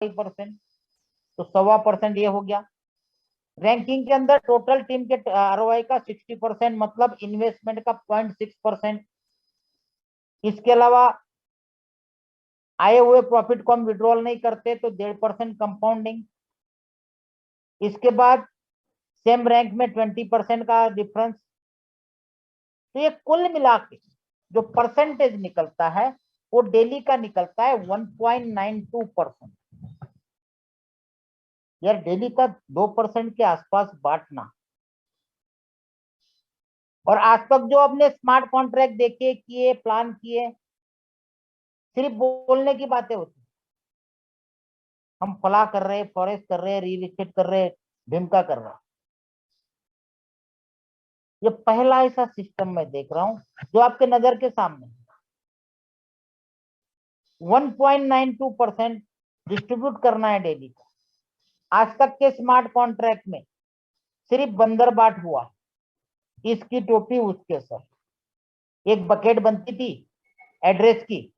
2.5%, तो 1.25% ये हो गया। रैंकिंग के अंदर टोटल टीम के ROI का 60%, मतलब इन्वेस्टमेंट का 0.6%। इसके अलावा आए हुए प्रॉफिट को हम विड्रॉल नहीं करते तो 1.5% कंपाउंडिंग। इसके बाद सेम रैंक में 20% का डिफरेंस। तो ये कुल मिला के जो परसेंटेज निकलता है वो डेली का निकलता है 1.92%। यार डेली का 2% के आसपास बांटना। और आज तक जो अपने स्मार्ट कॉन्ट्रैक्ट देखे, किए, प्लान किए, सिर्फ बोलने की बातें होती। हम फला कर रहे, फॉरेस्ट कर रहे, रियल एस्टेट कर रहे, भिमका कर रहे। ये पहला ऐसा सिस्टम मैं देख रहा हूं जो आपके नजर के सामने 1.92% डिस्ट्रीब्यूट करना है डेली का। आज तक के स्मार्ट कॉन्ट्रैक्ट में सिर्फ बंदर बाट हुआ, इसकी टोपी उसके सर। एक बकेट बनती थी एड्रेस की,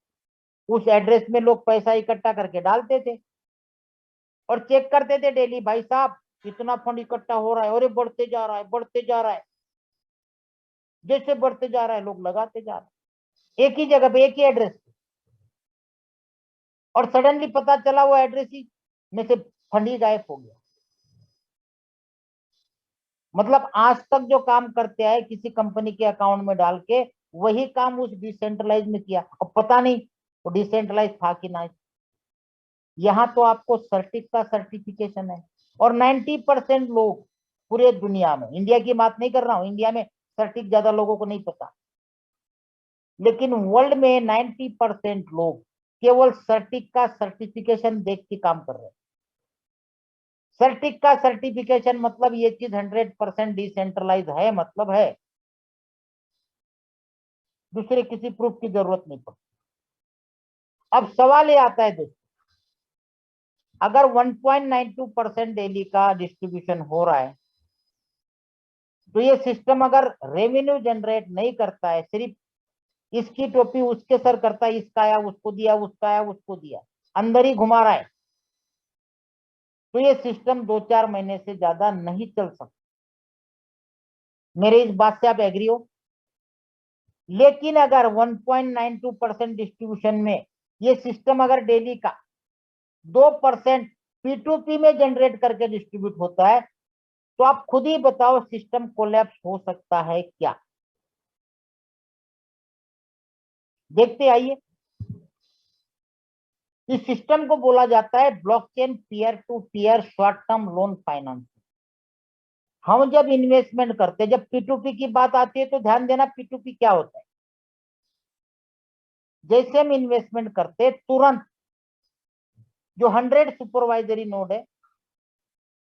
उस एड्रेस में लोग पैसा इकट्ठा करके डालते थे और चेक करते थे डेली, भाई साहब कितना फंड इकट्ठा हो रहा है, और बढ़ते जा रहा है, बढ़ते जा रहा है। जैसे बढ़ते जा रहा है लोग लगाते जा रहे हैं एक ही जगह पे, एक ही एड्रेस पे। और सडनली पता चला वो एड्रेस ही में से फंड ही गायब हो गया। मतलब आज तक जो काम करते आए किसी कंपनी के अकाउंट में डाल के, वही काम उस डिसेंट्रलाइज में किया। अब पता नहीं वो डिसेंट्रलाइज था कि ना। यहाँ तो आपको सर्टिक का सर्टिफिकेशन है। और 90% लोग पूरे दुनिया में, इंडिया की बात नहीं कर रहा हूं, इंडिया में सर्टिक ज्यादा लोगों को नहीं पता, लेकिन वर्ल्ड में 90% लोग केवल सर्टिक का सर्टिफिकेशन देख के काम कर रहे हैं। सर्टिक का सर्टिफिकेशन मतलब ये चीज 100% डिसेंट्रलाइज है, मतलब है, दूसरे किसी प्रूफ की जरूरत नहीं पड़ती। अब सवाल ये आता है दोस्तों, अगर 1.92% डेली का डिस्ट्रीब्यूशन हो रहा है, तो ये सिस्टम अगर रेवेन्यू जनरेट नहीं करता है, सिर्फ इसकी टोपी उसके सर करता है, इसका आया उसको दिया, उसका आया उसको दिया, अंदर ही घुमा रहा है, तो ये सिस्टम 2-4 महीने से ज्यादा नहीं चल सकता। मेरे इस बात से आप एग्री हो? लेकिन अगर 1.92% डिस्ट्रीब्यूशन में ये सिस्टम अगर डेली का 2% P2P में जनरेट करके डिस्ट्रीब्यूट होता है, तो आप खुद ही बताओ सिस्टम कोलैप्स हो सकता है क्या? देखते आइए। इस सिस्टम को बोला जाता है blockchain peer to peer short term loan finance. हम जब इन्वेस्टमेंट करते हैं, जब P2P की बात आती है तो ध्यान देना P2P क्या होता है। जैसे हम इन्वेस्टमेंट करते हैं, तुरंत जो 100 सुपरवाइजरी नोड है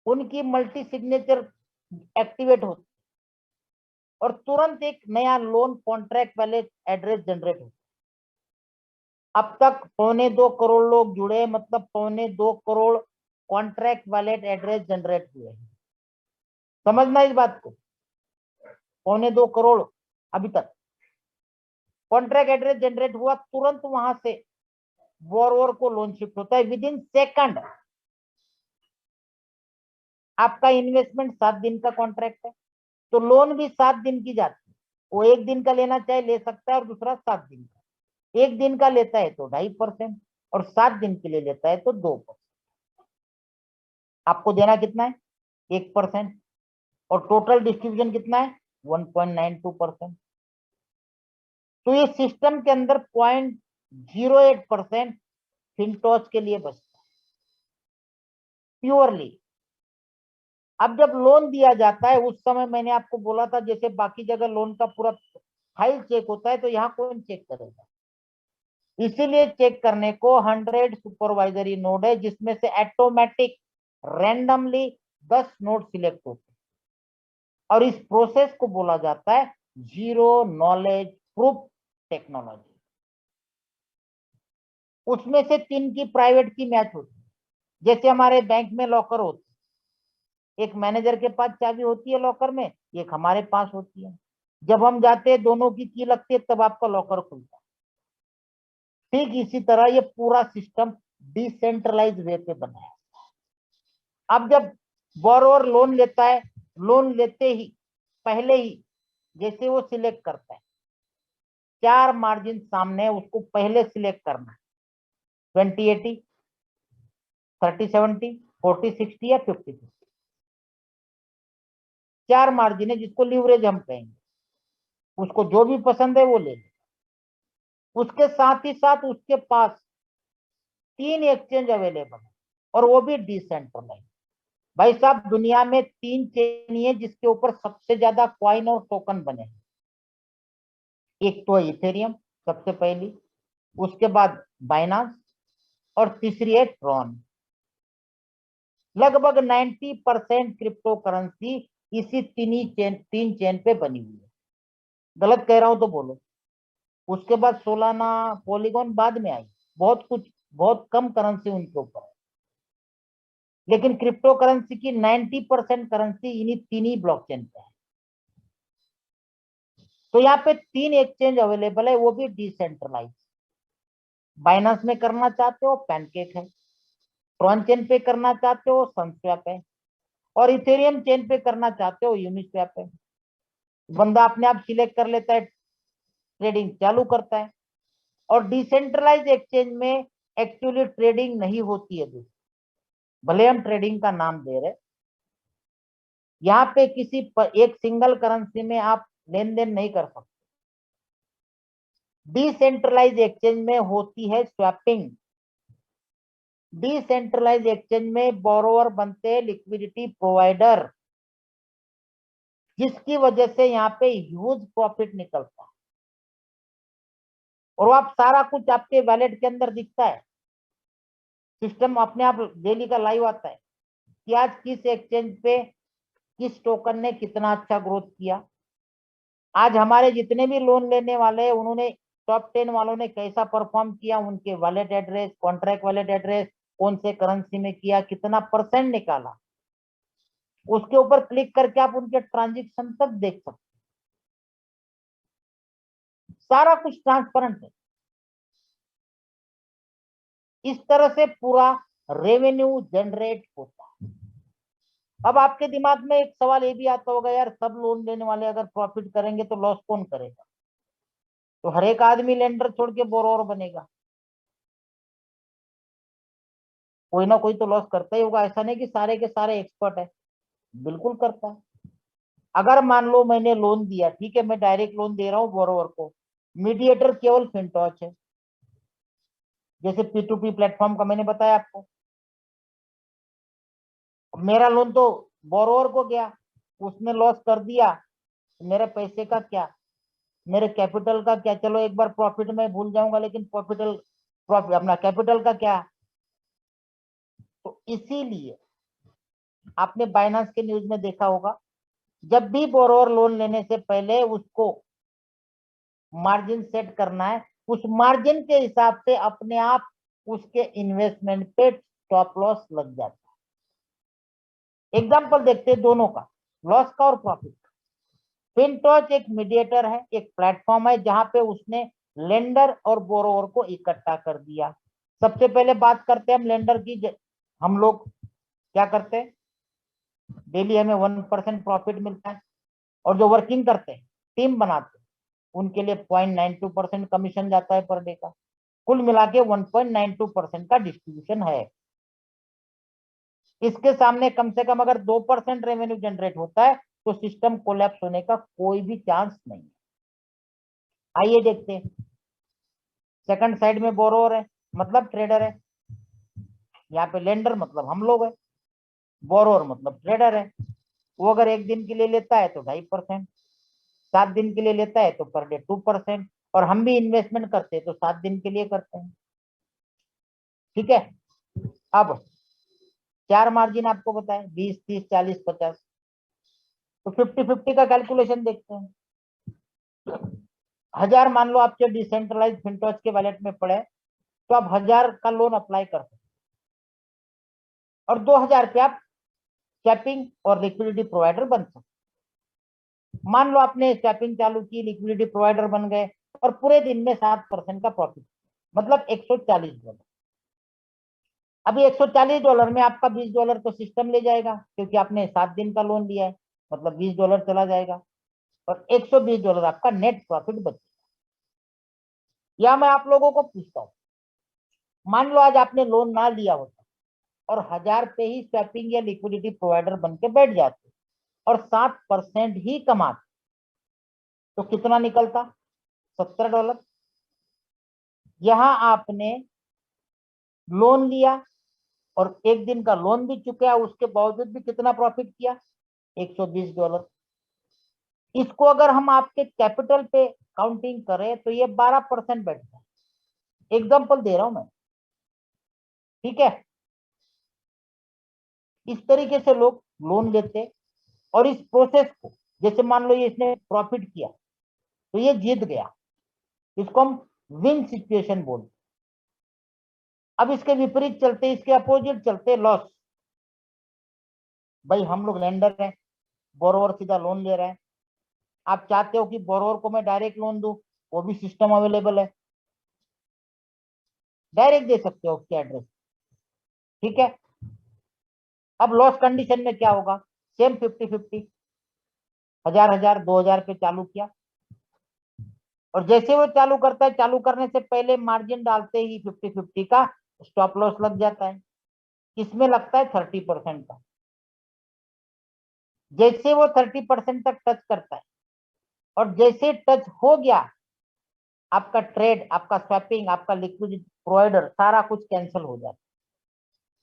उनकी मल्टी सिग्नेचर एक्टिवेट होती और तुरंत एक नया लोन कॉन्ट्रैक्ट वाले एड्रेस जनरेट होता। अब तक 2.25 करोड़ लोग जुड़े, मतलब 2.25 crore contract valid address generate हुए। समझना इस बात को, 2.25 करोड़ अभी तक कॉन्ट्रैक्ट एड्रेस जनरेट हुआ, तुरंत वहां से बोरोवर को लोन शिफ्ट होता है विद इन सेकंड। आपका इन्वेस्टमेंट 7 दिन का कॉन्ट्रैक्ट है, तो लोन भी 7 दिन की जाती है। वो 1 दिन का लेना चाहे ले सकता है, और दूसरा 7 दिन का। 1 दिन का लेता है तो 2.5%, और 7 दिन के लिए लेता है तो 2%। आपको देना कितना है? 1%। और टोटल डिस्ट्रीब्यूशन कितना है? 1.92%। तो ये सिस्टम के अंदर 0.08% फिनटॉच के लिए बचता है प्योरली। अब जब लोन दिया जाता है, उस समय मैंने आपको बोला था जैसे बाकी जगह लोन का पूरा फाइल चेक होता है, तो यहाँ कौन चेक करेगा? इसीलिए चेक करने को 100 सुपरवाइजरी नोड है, जिसमें से ऑटोमेटिक रैंडमली 10 नोड सिलेक्ट होते हैं, और इस प्रोसेस को बोला जाता है जीरो नॉलेज प्रूफ टेक्नोलॉजी। उसमें से 3 की प्राइवेट की मैच होती है। जैसे हमारे बैंक में लॉकर होते, एक मैनेजर के पास चाबी होती है लॉकर में, एक हमारे पास होती है। जब हम जाते हैं दोनों की लगती है, तब आपका लॉकर खुलता है। ठीक इसी तरह ये पूरा सिस्टम डिसेंट्रलाइज वे पे बनाया। अब जब बोरोवर लोन लेता है, लोन लेते ही पहले ही जैसे वो सिलेक्ट करता है, 4 मार्जिन सामने उसको पहले सिलेक्ट करना है, 20/80, 30/70, 40/60 या 50/50। 4 मार्जिन है जिसको लीवरेज हम कहेंगे, उसको जो भी पसंद है वो ले ले। उसके साथ ही साथ उसके पास 3 एक्सचेंज अवेलेबल है और वो भी डिसेंट्रलाइज। भाई साहब, दुनिया में 3 चेन है जिसके ऊपर सबसे ज्यादा कॉइन और टोकन बने हैं। एक तो है इथेरियम सबसे पहली, उसके बाद बाइनांस और तीसरी है ट्रॉन। लगभग 90% क्रिप्टो करेंसी इसी तीन चेन पे बनी हुई है। गलत कह रहा हूं तो बोलो। उसके बाद सोलाना, पॉलीगॉन बाद में आई, बहुत कम करेंसी उनके ऊपर है। लेकिन क्रिप्टो करेंसी की 90% करेंसी इन्हीं 3 ही ब्लॉकचेन पे है। तो यहाँ पे 3 एक्सचेंज अवेलेबल है, वो भी डिसेंट्रलाइज। बाइनांस में करना चाहते हो पैनकेक है, ट्रॉन चेन पे करना चाहते हो सनस्वैप है, और इथेरियम चेन पे करना चाहते हो यूनिस्वैप है। बंदा अपने आप सिलेक्ट कर लेता है, ट्रेडिंग चालू करता है। और डिसेंट्रलाइज एक्सचेंज में एक्चुअली ट्रेडिंग नहीं होती है दोस्तों, भले हम ट्रेडिंग का नाम दे रहे। यहाँ पे एक सिंगल करेंसी में आप लेन देन नहीं कर सकते। डिसेंट्रलाइज एक्सचेंज में होती है स्वैपिंग। डिसेंट्रलाइज एक्सचेंज में बोरोवर बनते हैं लिक्विडिटी प्रोवाइडर, जिसकी वजह से यहाँ पे ह्यूज प्रॉफिट निकलता है। और आप सारा कुछ आपके वैलेट के अंदर दिखता है, सिस्टम अपने आप डेली का लाइव आता है कि आज किस एक्सचेंज पे किस टोकन ने कितना अच्छा ग्रोथ किया। आज हमारे जितने भी लोन लेने वाले हैं उन्होंने टॉप 10 वालों ने कैसा परफॉर्म किया, उनके wallet address, contract wallet address, कौन से करेंसी में किया, कितना परसेंट निकाला, उसके ऊपर क्लिक करके आप उनके ट्रांजेक्शन तक देख सकते। सारा कुछ ट्रांसपेरेंट है। इस तरह से पूरा रेवेन्यू जनरेट होता है। अब आपके दिमाग में एक सवाल ये भी आता होगा, यार सब लोन लेने वाले अगर प्रॉफिट करेंगे तो लॉस कौन करेगा? तो हर एक आदमी लेंडर छोड़ के बोरोवर बनेगा, कोई ना कोई तो लॉस करता ही होगा। ऐसा नहीं कि सारे के सारे एक्सपर्ट है, बिल्कुल करता है। अगर मान लो मैंने लोन दिया, ठीक है, मैं डायरेक्ट लोन दे रहा हूँ बोरोवर को, मीडिएटर केवल फिनटॉच है, जैसे P2P प्लेटफॉर्म का मैंने बताया आपको। मेरा लोन तो बोरोवर को गया, उसने लॉस कर दिया, मेरे पैसे का क्या, मेरे कैपिटल का क्या? चलो एक बार प्रॉफिट में भूल जाऊंगा, लेकिन प्रॉफिट अपना कैपिटल का क्या? तो इसीलिए आपने बाइनेंस के न्यूज में देखा होगा, जब भी बोरोवर लोन लेने से पहले उसको मार्जिन सेट करना है, उस मार्जिन के हिसाब से अपने आप उसके इन्वेस्टमेंट पे स्टॉप लॉस लग जाता है। एग्जांपल देखते हैं दोनों का, लॉस का और प्रॉफिट का। फिनटॉच एक मीडिएटर है, एक प्लेटफॉर्म है जहां पे उसने लेंडर और बोरोवर को इकट्ठा कर दिया। सबसे पहले बात करते हैं हम लेंडर की। हम लोग क्या करते हैं, डेली हमें 1% प्रॉफिट मिलता है, और जो वर्किंग करते हैं, टीम बनाते हैं, उनके लिए 0.92% कमीशन जाता है पर डे का। कुल मिला के 1.92% का डिस्ट्रीब्यूशन है। इसके सामने कम से कम अगर 2% रेवेन्यू जनरेट होता है तो सिस्टम कोलैप्स होने का कोई भी चांस नहीं है। आइए देखते हैं। सेकंड साइड में बोरोवर है, मतलब ट्रेडर है। यहाँ पे लेंडर मतलब हम लोग है, बोरोवर मतलब ट्रेडर है। वो अगर एक दिन के लिए लेता है तो 2.5%, 7 दिन के लिए लेता है तो पर डे 2%, और हम भी इन्वेस्टमेंट करते हैं तो 7 दिन के लिए करते हैं। ठीक है। अब 4 मार्जिन आपको बताए, 20, 30, 40, 50। तो 50-50 का कैलकुलेशन देखते हैं। 1000 मान लो आपके डिसेंट्रलाइज फिनटॉच के वॉलेट में पड़े, तो आप 1000 का लोन अप्लाई कर सकते, और 2000 पे आप स्वैपिंग और लिक्विडिटी प्रोवाइडर बन सकते। मान लो आपने स्वैपिंग चालू की, लिक्विडिटी प्रोवाइडर बन गए, और पूरे दिन में 7% का प्रॉफिट, मतलब $140। अभी $140 में आपका $20 तो सिस्टम ले जाएगा, क्योंकि आपने 7 दिन का लोन लिया है, मतलब $20 चला जाएगा और $120 आपका नेट प्रॉफिट बचेगा। या मैं आप लोगों को पूछता हूँ, मान लो आज आपने लोन ना लिया होता और 1000 पे ही स्वैपिंग या लिक्विडिटी प्रोवाइडर बन के बैठ जाते और 7% ही कमाते, तो कितना निकलता? $70। यहां आपने लोन लिया और 1 दिन का लोन भी चुका, उसके बावजूद भी कितना प्रॉफिट किया? $120। इसको अगर हम आपके कैपिटल पे काउंटिंग करें तो ये 12% बैठता है। एग्जाम्पल दे रहा हूं मैं, ठीक है। इस तरीके से लोग लोन लेते और इस प्रोसेस को, जैसे मान लो ये इसने प्रॉफिट किया तो ये जीत गया, इसको हम विन सिचुएशन बोलते। अब इसके विपरीत चलते, इसके अपोजिट चलते, लॉस। भाई हम लोग लेंडर हैं, बोरोवर सीधा लोन ले रहा है, आप चाहते हो कि बोरोवर को मैं डायरेक्ट लोन दूं, वो भी सिस्टम अवेलेबल है, डायरेक्ट दे सकते हो उसके एड्रेस, ठीक है। अब लॉस कंडीशन में क्या होगा? सेम 50-50, 1000 2000 पे चालू किया और जैसे वो चालू करता है, चालू करने से पहले मार्जिन डालते ही 50-50 का स्टॉप लॉस लग जाता है। किसमें लगता है? 30% का। जैसे वो 30% तक टच करता है और जैसे टच हो गया, आपका ट्रेड, आपका स्वैपिंग, आपका लिक्विडिटी प्रोवाइडर, सारा कुछ कैंसिल हो जाता है,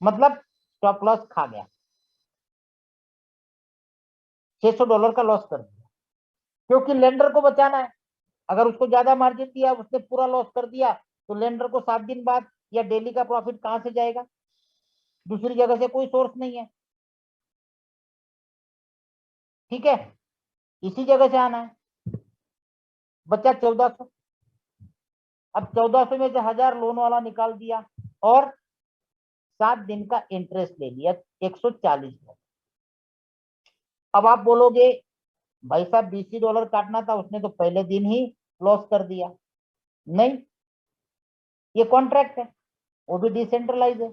मतलब स्टॉप लॉस खा गया, $600 का लॉस कर दिया, क्योंकि लेंडर को बचाना है। अगर उसको ज्यादा मार्जिन दिया, उसने पूरा लॉस कर दिया, तो लेंडर को 7 दिन बाद या डेली का प्रॉफिट कहां से जाएगा? दूसरी जगह से कोई सोर्स नहीं है, ठीक है। इसी जगह से आना है। बच्चा 1400, अब 1400 में से 1000 लोन वाला निकाल दिया और 7 दिन का इंटरेस्ट ले लिया, $140। अब आप बोलोगे भाई साहब $20 काटना था, उसने तो पहले दिन ही लॉस कर दिया। नहीं, ये कॉन्ट्रैक्ट है, वो भी डिसेंट्रलाइज है।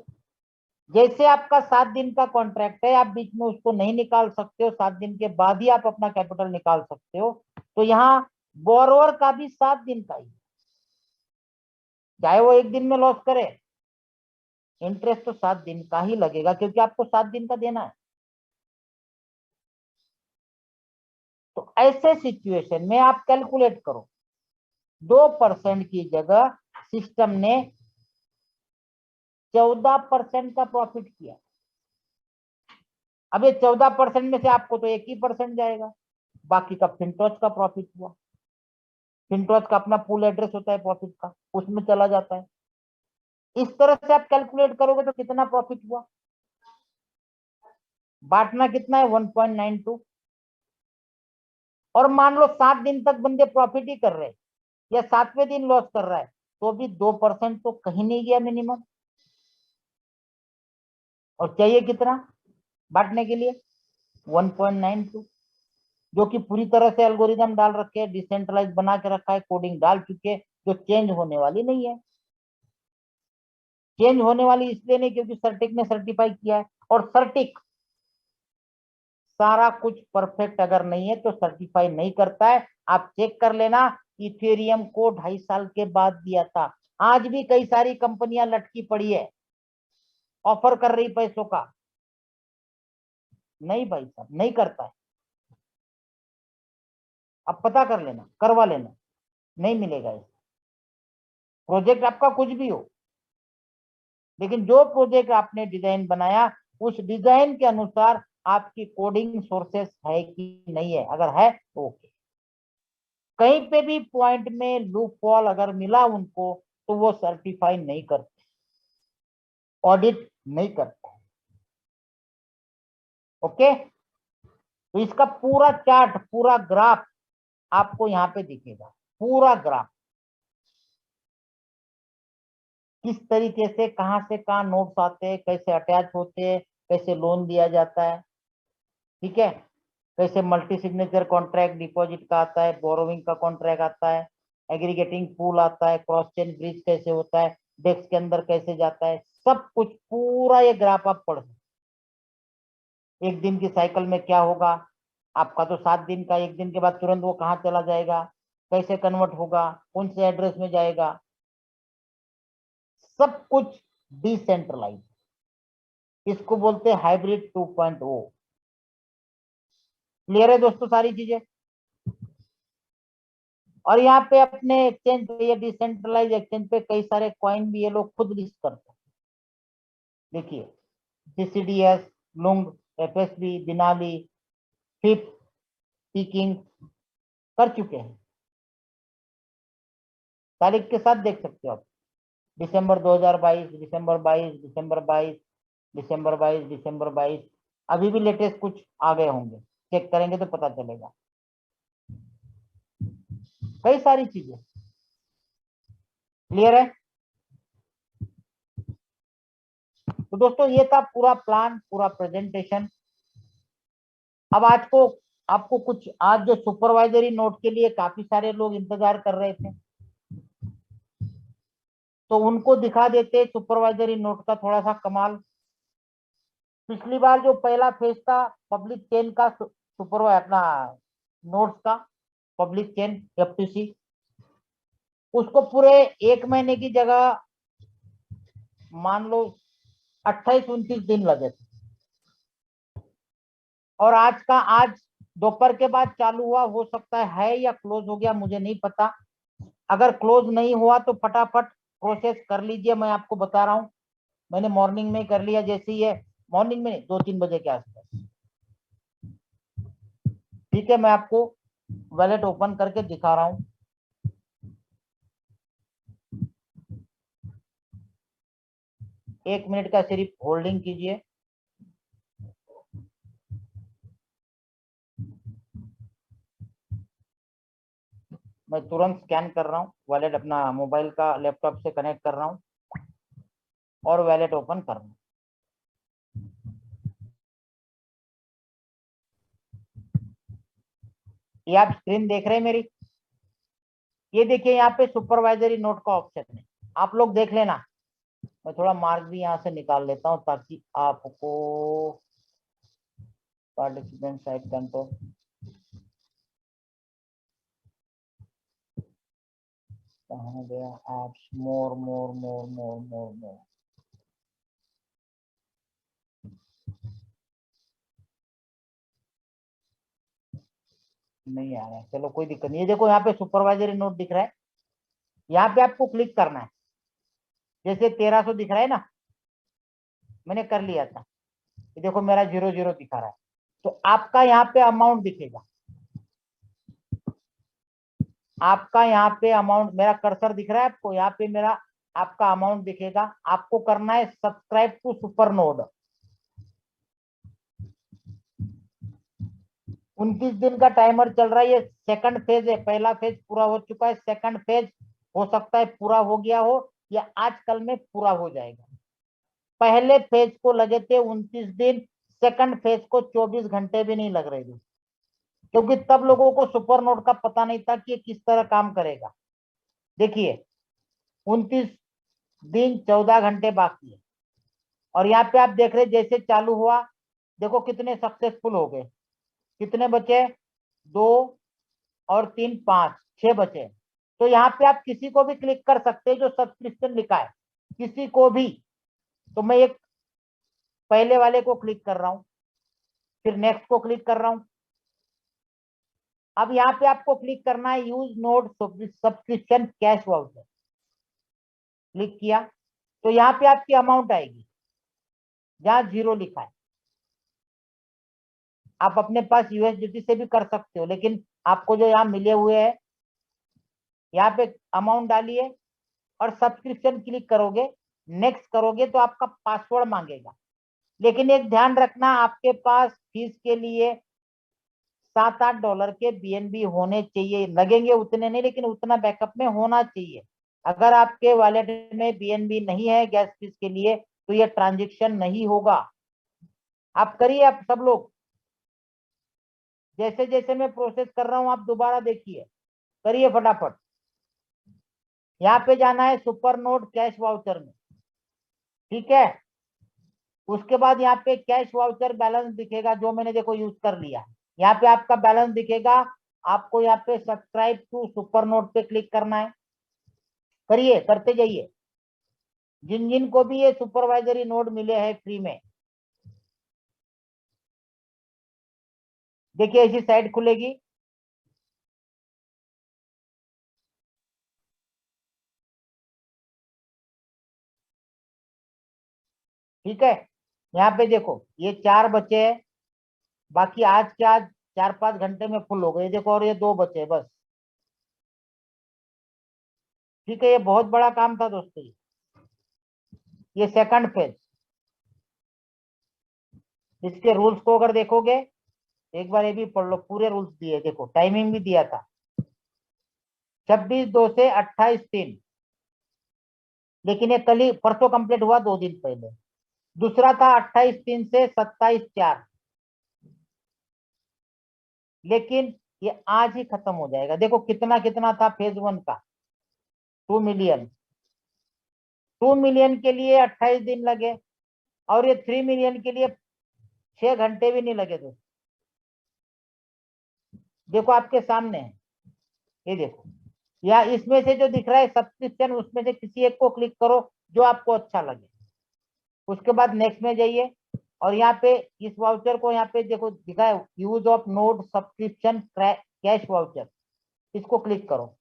जैसे आपका 7 दिन का कॉन्ट्रैक्ट है, आप बीच में उसको नहीं निकाल सकते हो, 7 दिन के बाद ही आप अपना कैपिटल निकाल सकते हो। तो यहाँ बोरोवर का भी 7 दिन का ही, चाहे वो 1 दिन में लॉस करे, इंटरेस्ट तो 7 दिन का ही लगेगा, क्योंकि आपको 7 दिन का देना है। तो ऐसे सिचुएशन में आप कैलकुलेट करो, 2% की जगह सिस्टम ने 14% का प्रॉफिट किया। अब ये 14% में से आपको तो 1% जाएगा, बाकी का फिनटॉच का प्रॉफिट हुआ। फिनटॉच का अपना पूल एड्रेस होता है प्रॉफिट का, उसमें चला जाता है। इस तरह से आप कैलकुलेट करोगे तो कितना प्रॉफिट हुआ? बांटना कितना है? 1.92। और मान लो 7 दिन तक बंदे प्रॉफिट ही कर रहे हैं या 7वें दिन लॉस कर रहा है, तो भी 2% तो कहीं नहीं गया मिनिमम। और चाहिए कितना बांटने के लिए? 1.92, जो कि पूरी तरह से एल्गोरिदम डाल रखे हैं, डिसेंट्रलाइज बना के रखा है, कोडिंग डाल चुके, जो चेंज होने वाली नहीं है। चेंज होने वाली इसलिए नहीं क्योंकि सर्टिक ने सर्टिफाई किया है, और सर्टिक सारा कुछ परफेक्ट अगर नहीं है तो सर्टिफाई नहीं करता है। आप चेक कर लेना, इथेरियम को 2.5 साल के बाद दिया था, आज भी कई सारी कंपनियां लटकी पड़ी है, ऑफर कर रही पैसों का। नहीं भाई साहब, नहीं करता है। आप पता कर लेना, करवा लेना, नहीं मिलेगा इसे। प्रोजेक्ट आपका कुछ भी हो, लेकिन जो प्रोजेक्ट आपने डिजाइन बनाया, उस डिजाइन के अनुसार आपकी कोडिंग सोर्सेस है कि नहीं है, अगर है तो ओके। कहीं पे भी पॉइंट में लूप हॉल अगर मिला उनको, तो वो सर्टिफाई नहीं करते, ऑडिट नहीं करते। ओके, तो इसका पूरा चार्ट, पूरा ग्राफ आपको यहाँ पे दिखेगा, पूरा ग्राफ, किस तरीके से कहाँ नोट्स आते हैं, कैसे अटैच होते हैं, कैसे लोन दिया जाता है, ठीक है। कैसे मल्टी सिग्नेचर कॉन्ट्रैक्ट डिपॉजिट का आता है, बोरोविंग का कॉन्ट्रैक्ट आता है, एग्रीगेटिंग पूल आता है, क्रॉस चेन ब्रिज कैसे होता है, डेस्क के अंदर कैसे जाता है, सब कुछ पूरा ये ग्राफ आप पढ़ सकते। एक दिन की साइकिल में क्या होगा आपका, तो 7 दिन का, एक दिन के बाद तुरंत वो कहाँ चला जाएगा, कैसे कन्वर्ट होगा, कौन से एड्रेस में जाएगा, सब कुछ डिसेंट्रलाइज। इसको बोलते हैं हाइब्रिड 2.0। क्लियर है दोस्तों सारी चीजें। और यहाँ पे अपने एक्सचेंज पे, ये डिसेंट्रलाइज एक्सचेंज पे कई सारे कॉइन भी ये लोग खुद लिस्ट करते हैं। देखिए CCDS, लुंग, FSB, बिनाली, फिप, पीकिंग कर चुके हैं। तारीख के साथ देख सकते हो आप, दिसंबर 2022, दिसंबर 22, दिसंबर 22, दिसंबर 22, दिसंबर 22। अभी भी लेटेस्ट कुछ आ गए होंगे, चेक करेंगे तो पता चलेगा। कई सारी चीजें। क्लियर है। तो दोस्तों ये था पूरा प्लान, पूरा प्रेजेंटेशन। अब आज को आपको कुछ, आज जो सुपरवाइजरी नोट के लिए काफी सारे लोग इंतजार कर रहे थे, तो उनको दिखा देते सुपरवाइजरी नोट का थोड़ा सा कमाल। पिछली बार जो पहला फेज था पब्लिक चेन का, सुपरवाइजर अपना नोट्स का, पब्लिक चेन FTC, उसको पूरे 1 महीने की जगह मान लो 28-29 दिन लगे थे। और आज दोपहर के बाद चालू हुआ, हो सकता है या क्लोज हो गया, मुझे नहीं पता। अगर क्लोज नहीं हुआ तो फटाफट प्रोसेस कर लीजिए, मैं आपको बता रहा हूँ। मैंने मॉर्निंग में कर लिया, जैसे ही है, मॉर्निंग में 2-3 बजे के आसपास। ठीक है, मैं आपको वॉलेट ओपन करके दिखा रहा हूँ। एक मिनट का सिर्फ होल्डिंग कीजिए। मैं तुरंत स्कैन कर रहा हूँ, वॉलेट अपना मोबाइल का लैपटॉप से कनेक्ट कर रहा हूँ और वॉलेट ओपन कर रहा हूँ। ये आप स्क्रीन देख रहे हैं मेरी। ये देखिए यहाँ पे सुपरवाइजरी नोट का ऑप्शन है, आप लोग देख लेना। मैं थोड़ा मार्क भी यहाँ से निकाल लेता हूँ ताकि आपको पार्टिसिपेंट साइड कंट्रोल, कहाँ गया एप्स, मोर मोर मोर मोर मोर मोर, नहीं आ रहा है। चलो कोई दिक्कत नहीं। ये देखो यहाँ पे सुपरवाइजरी नोट दिख रहा है, यहाँ पे आपको क्लिक करना है। जैसे 1300 दिख रहा है ना, मैंने कर लिया था। ये देखो मेरा 00 दिखा रहा है, तो आपका यहाँ पे अमाउंट दिखेगा। आपका यहाँ पे अमाउंट, मेरा कर्सर दिख रहा है आपको, यहाँ पे मेरा आपका अमाउंट दिखेगा। आपको करना है सब्सक्राइब टू सुपर नोड। 29 दिन का टाइमर चल रहा है, ये सेकंड फेज है। पहला फेज पूरा हो चुका है, सेकंड फेज हो सकता है पूरा हो गया हो या आज कल में पूरा हो जाएगा। पहले फेज को लगे थे 29 दिन, सेकंड फेज को 24 घंटे भी नहीं लग रहे थे, क्योंकि तब लोगों को सुपर नोड का पता नहीं था कि ये किस तरह काम करेगा। देखिए 29 दिन 14 घंटे बाकी है, और यहाँ पे आप देख रहे जैसे चालू हुआ, देखो कितने सक्सेसफुल हो गए। कितने बचे, 2 और 3, 5, 6 बचे। तो यहाँ पे आप किसी को भी क्लिक कर सकते हैं जो सब्सक्रिप्शन लिखा है, किसी को भी। तो मैं एक पहले वाले को क्लिक कर रहा हूं, फिर नेक्स्ट को क्लिक कर रहा हूं। अब यहाँ पे आपको क्लिक करना है use node subscription cash voucher. Click किया तो यहाँ पे आपकी अमाउंट आएगी जहाँ 0 लिखा है। आप अपने पास USDT से भी कर सकते हो, लेकिन आपको जो यहाँ मिले हुए हैं, यहाँ पे अमाउंट डालिए और सब्सक्रिप्शन क्लिक करोगे, नेक्स्ट करोगे तो आपका पासवर्ड मांगेगा। लेकिन एक ध्यान रखना, आपके पास फीस के लिए $7-8 के BNB होने चाहिए। लगेंगे उतने नहीं, लेकिन उतना बैकअप में होना चाहिए। अगर आपके वॉलेट में BNB नहीं है गैस फीस के लिए, तो ये ट्रांजेक्शन नहीं होगा। आप करिए, आप सब लोग जैसे जैसे मैं प्रोसेस कर रहा हूं आप दोबारा देखिए, करिए फटाफट। यहाँ पे जाना है सुपर नोड कैश वाउचर में। ठीक है। उसके बाद यहाँ पे कैश वाउचर बैलेंस दिखेगा, जो मैंने देखो यूज कर लिया। यहाँ पे आपका बैलेंस दिखेगा। आपको यहाँ पे सब्सक्राइब टू सुपर नोट पे क्लिक करना है। करिए, करते जाइए। जिन जिन को भी ये सुपरवाइजरी नोट मिले हैं फ्री में, देखिए ऐसी साइट खुलेगी। ठीक है, यहाँ पे देखो ये 4 बचे हैं, बाकी आज के आज 4-5 घंटे में फुल हो गए देखो, और ये 2 बचे बस। ठीक है, ये बहुत बड़ा काम था दोस्तों। ये सेकंड फेज। इसके रूल्स को अगर देखोगे, एक बार ये भी पढ़ लो, पूरे रूल्स दिए, देखो टाइमिंग भी दिया था 26/2 से 28/3, लेकिन ये कल ही परसों कंप्लीट हुआ, 2 दिन पहले। दूसरा था 28/3 से 27/4, लेकिन ये आज ही खत्म हो जाएगा। देखो कितना कितना था फेज 1 का, 2 मिलियन। 2 मिलियन के लिए 28 दिन लगे, और ये 3 मिलियन के लिए 6 घंटे भी नहीं लगे दोस्तों। देखो आपके सामने है, ये देखो, या इसमें से जो दिख रहा है सब्सक्रिप्शन, उसमें से किसी एक को क्लिक करो जो आपको अच्छा लगे। उसके बाद नेक्स्ट में जाइए, और यहाँ पे इस वाउचर को यहाँ पे देखो दिखा है, use of note subscription cash voucher, इसको क्लिक करो,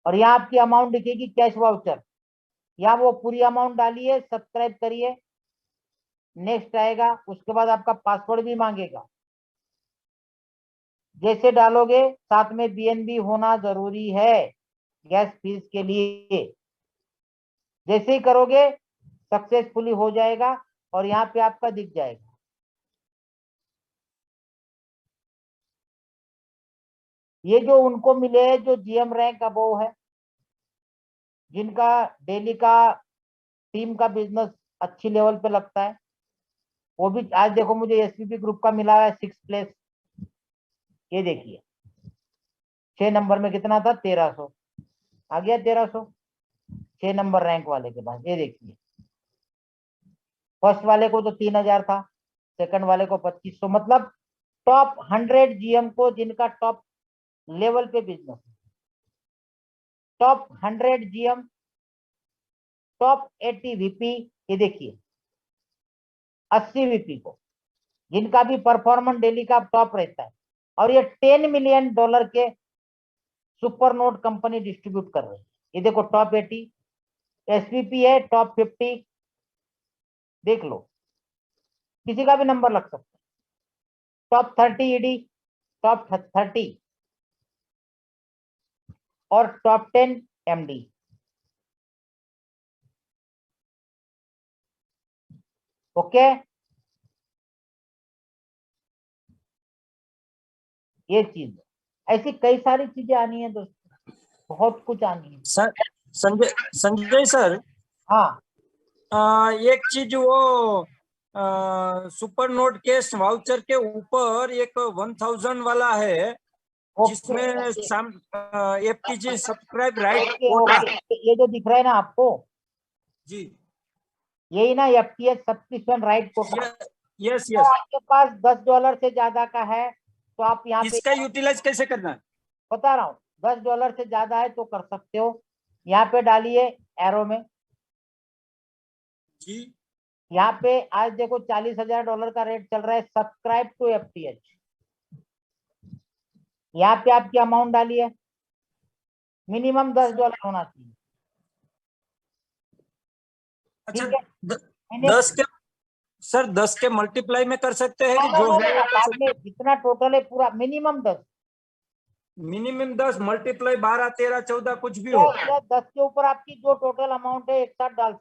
और यहाँ आपकी अमाउंट दिखेगी कैश वाउचर। यहाँ वो पूरी अमाउंट डालिए, सब्सक्राइब करिए, नेक्स्ट आएगा। उसके बाद आपका पासवर्ड भी मांगेगा, जैसे डालोगे साथ में बीएनबी होना जरूरी है गैस फीस के लिए। जैसे ही करोगे सक्सेसफुली हो जाएगा, और यहाँ पे आपका दिख जाएगा। ये जो उनको मिले हैं जो जीएम रैंक अबव है, जिनका डेली का टीम का बिजनेस अच्छी लेवल पे लगता है, वो भी आज देखो मुझे एसपीपी ग्रुप का मिला है 6 प्लेस। ये देखिए 6 नंबर में कितना था, 1300 आ गया, 1300 6 नंबर रैंक वाले के पास। ये देखिए फर्स्ट वाले को तो 3000 था, सेकंड वाले को 2500। मतलब टॉप 100 जीएम को जिनका टॉप लेवल पे business, top 100 GM, top 80 VP, ये देखिए 80 वीपी को, जिनका भी परफॉर्मेंस डेली का टॉप रहता है, और ये $10 मिलियन के सुपर नोट कंपनी डिस्ट्रीब्यूट कर रही है। ये देखो टॉप 80 एसपीपी है, टॉप 50 देख लो, किसी का भी नंबर लग सकता है। टॉप 30 ईडी, टॉप 30 और टॉप 10 एमडी। ओके, ये चीज ऐसी कई सारी चीजें आनी है दोस्तों, बहुत कुछ आनी है। सर संजय सर, हाँ एक चीज वो सुपर नोट कैश वाउचर के ऊपर एक 1000 वाला है, जिसमें एफटीजी सब्सक्राइब राइट कोटा। ये जो दिख रहा है ना आपको, जी यही ना एफटीएच सब्सक्रिप्शन राइट कोटा। यस तो यस, आपके पास $10 से ज्यादा का है तो आप यहाँ पे, इसका यूटिलाइज कैसे करना है? बता रहा हूँ, $10 से ज्यादा है तो कर सकते हो। यहाँ पे डालिए एरो में, जी यहाँ पे आज देखो $40,000 का रेट चल रहा है सब्सक्राइब टू एफटीएच। यहाँ पे आपकी अमाउंट डालिए, मिनिमम $10 होना चाहिए। अच्छा, ठीक है, 10 के सर 10 के मल्टीप्लाई में कर सकते हैं कि जो है आपने जितना टोटल है पूरा मिनिमम 10, मिनिमम 10 मल्टीप्लाई 12 13 14 कुछ भी या हो। 10 के ऊपर आपकी जो टोटल अमाउंट है एक साथ डाल